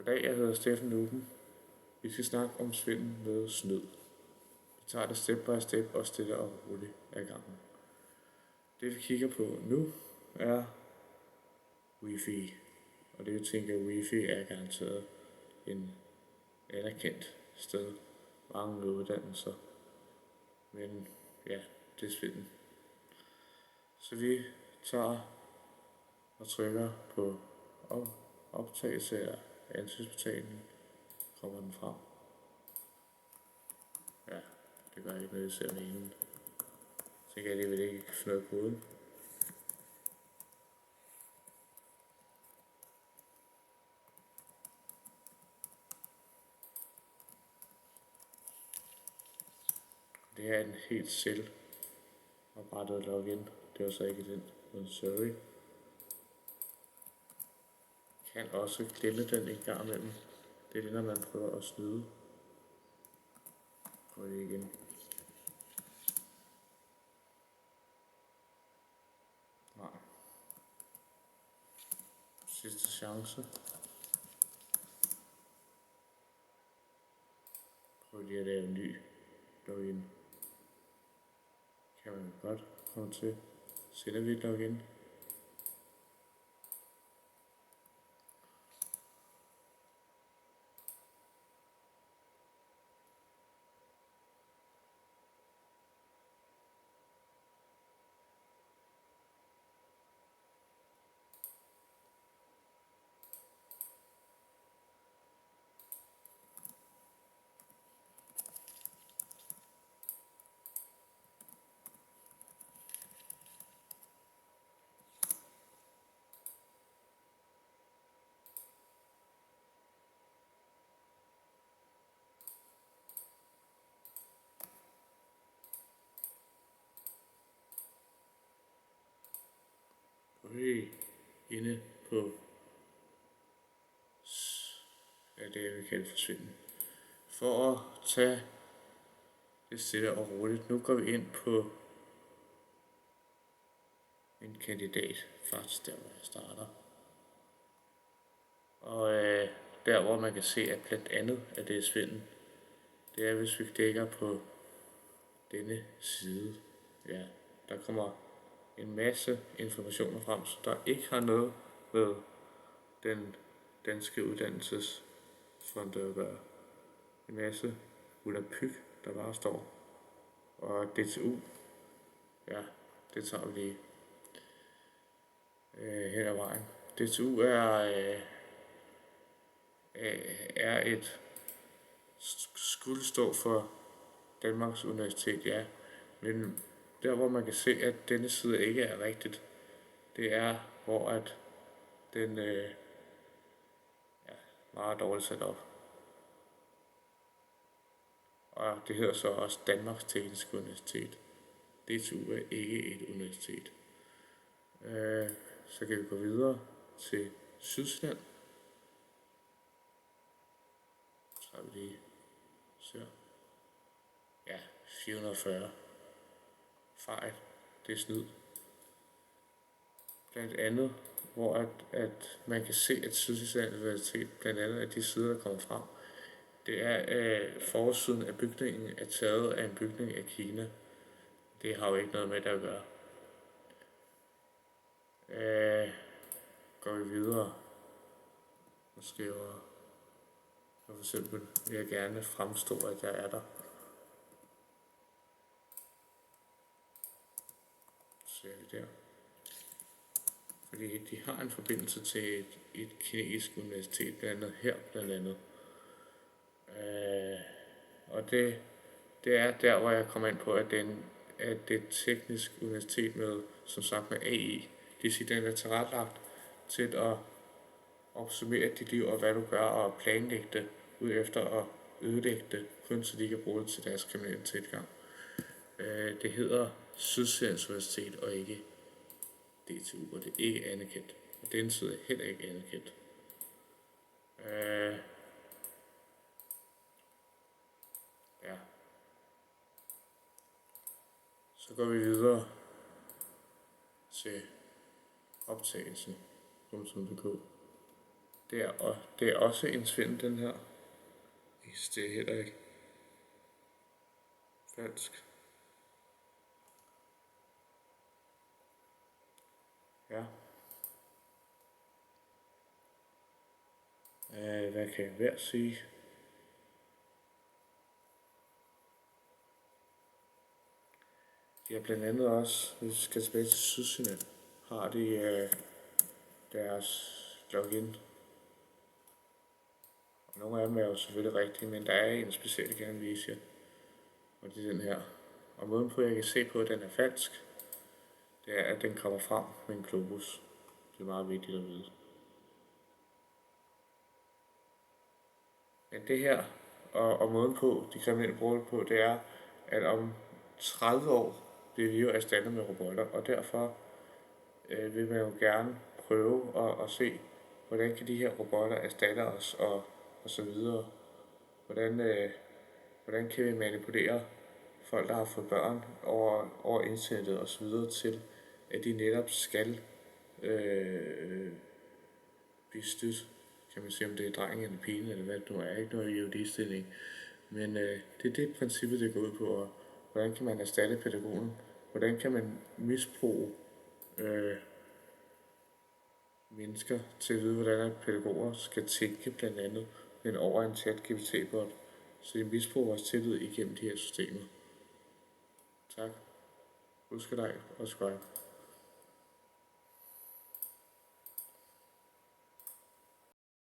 Goddag, jeg hedder Steffen Nuben. Vi skal snakke om svindel med snyd. Vi tager det step by step og stille og roligt ad gangen. Det vi kigger på nu er Wi-Fi. Og det vi tænker, Wi-Fi er garanteret en anerkendt sted. Mange uddannelser. Men ja, det er svindel. Så vi tager og trykker på optagelse af ansigtsbetaling. Kommer den frem. Ja, det gør ikke noget, jeg ser meningen. Så kan jeg alligevel ikke finde ud af koden. Det her er en helt selv oprettet login. Det var så ikke den, men sorry. Kan også glemme den en gang imellem. Det er det, når man prøver at snyde. Prøv det igen. Nej. Sidste chance. Prøv lige at lave en ny login. Kan man godt komme til. Sender vi et login. Inde på det vi kalder forsvinde. For at tage det stille og roligt. Nu går vi ind på en kandidat, faktisk der hvor jeg starter. Og der hvor man kan se at blandt andet at det er svindel, det er hvis vi klikker på denne side. Ja, der kommer en masse informationer frem, så der ikke har noget med den danske uddannelsesfond at gøre. En masse volapyk, der bare står. Og DTU, ja, det tager vi lige hen ad vejen. DTU skulle stå for Danmarks Universitet, ja. Men der hvor man kan se at denne side ikke er rigtigt, det er hvor at den meget dårligt sat op. Og det hedder så også Danmarks Tekniske Universitet. DTU er ikke et universitet. Så kan vi gå videre til Sydsjælland. Så har vi lige ser. Ja, 440 fejl. Det er snyd. Blandt andet, hvor at man kan se, at Sydsjælland Universitet, blandt andet af de sider, der kommer frem, det er forsiden af bygningen er taget af en bygning af Kina. Det har jo ikke noget med det at gøre. Går vi videre og skriver, for eksempel vil jeg gerne fremstå, at jeg er der. Så ser vi der. Fordi de har en forbindelse til et kinesisk universitet, blandt andet. Og det er der, hvor jeg kommer ind på, at det er et teknisk universitet med, som sagt med AI. Det siger, den er tilrettelagt til at opsummere dit liv og hvad du gør, og planlægge det ud efter at ødelægge det, kun så de kan bruge det til deres kriminelle tilgang. Det hedder Sydsjællands Universitet og ikke DTU, og det er ikke anerkendt. Og den side er heller ikke anerkendt. Ja. Så går vi videre til optagelsen.dk. Det er også en svindel, den her. Det er heller ikke falsk. Ja. Hvad kan jeg hver sige? Ja, blandt andet også, hvis vi skal tilbage til Sydsjælland, har de deres login. Og nogle af dem er jo selvfølgelig rigtige, men der er en speciel, jeg gerne vil vise jer. Og det er den her. Og måden på, jeg kan se på, at den er falsk, det er, at den kommer frem med en globus. Det er meget vigtigt at vide. Men det her, og måden på, de kriminelle bruger det på, det er, at om 30 år bliver vi jo erstattet med robotter, og derfor vil man jo gerne prøve at se, hvordan kan de her robotter erstatte os, og så videre. Hvordan kan vi manipulere folk, der har fået børn over internettet og så videre, til at de netop skal blive stødt. Kan man sige, om det er drengen eller pigen, eller hvad det nu er. Ikke noget juridisk-stilling. Men det er det princippet, det går ud på. Og hvordan kan man erstatte pædagogen? Hvordan kan man misbruge mennesker til at vide, hvordan pædagoger skal tænke, blandt andet, men over en chat-GPT-bot. Så de misbruger vores tillid igennem de her systemer. Tak. Husk at like og subscribe.